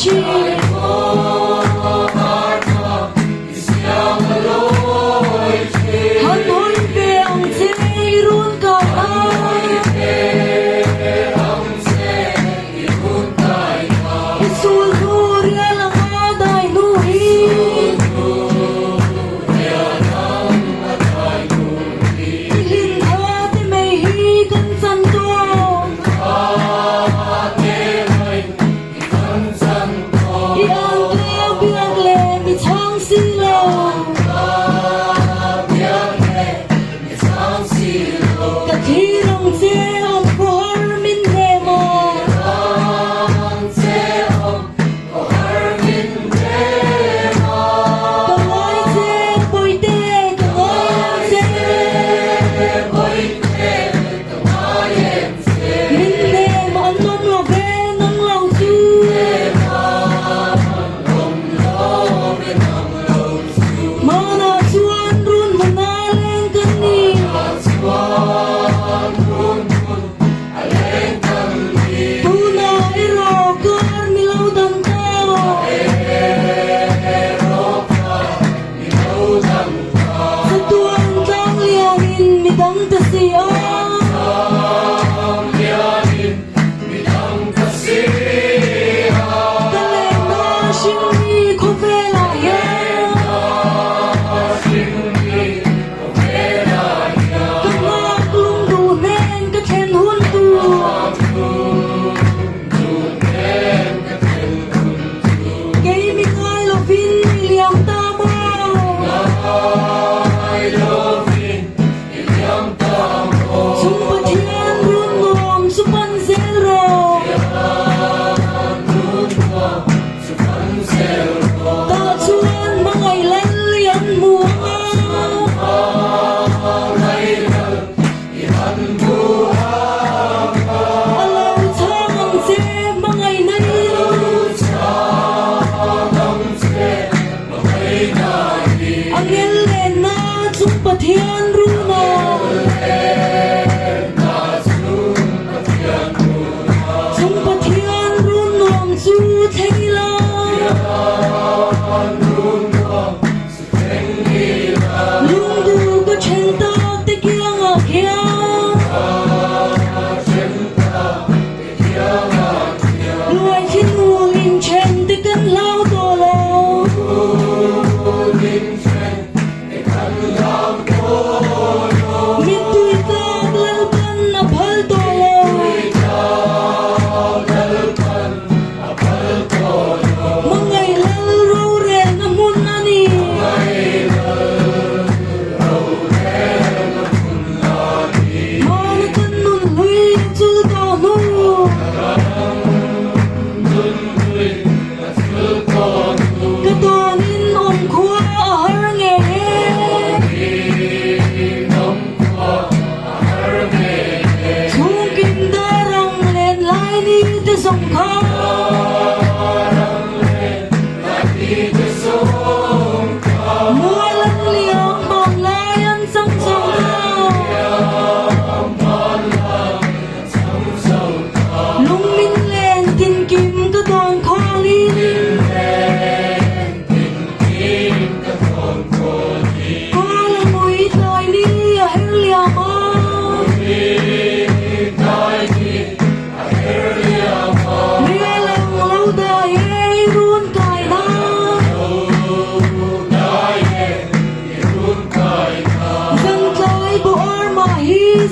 Chi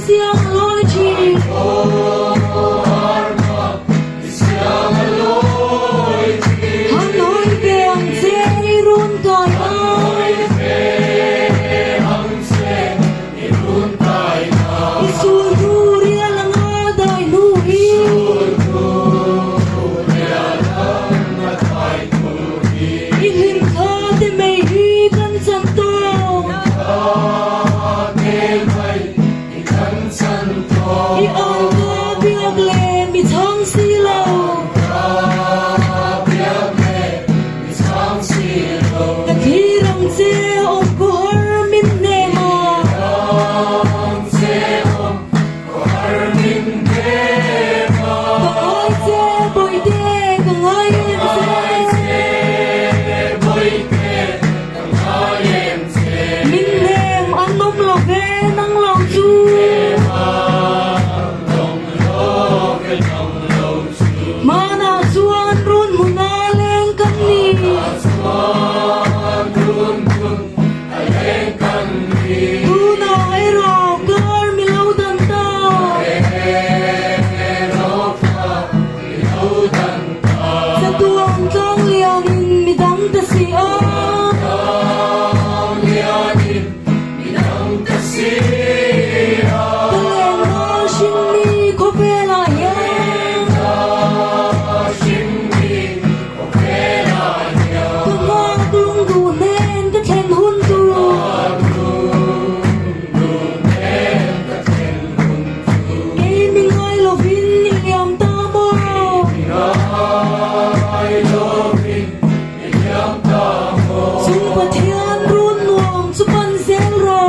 siang lối chi Hà Nội bèn dễ run còi ai Isul ru ria lang aday nuhi Ihim ka te may higan santo Iang ka biag le mi thang silaw Kathirang se om ko har min nema Baay se boy de kangayen se Min nem anom lo ve nang long chu Mana suan run munaleng kani Tuna ay rogar milaw danta Sa tuwang kang lianin midang tasiya Taleng na shinmi ko pelayang Kamaglong dunen ka chen hundu Gaming ay lovin niyam tamo Sumpatian run nuam supan zelro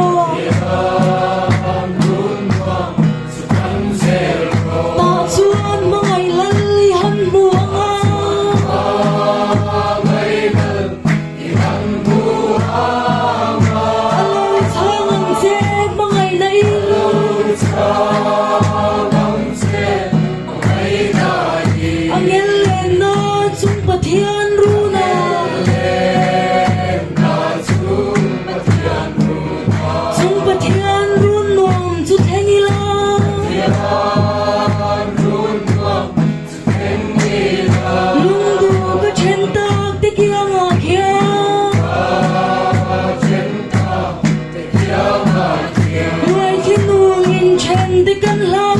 Ta chuan mangay lalihan buanga Aloy tangang zed mangay nailo Ang elen na sumpatian runa Sumpatian run nuam su tengila Lungdu ka chen tak te kiang akhya Huay kinuang in chen te kan la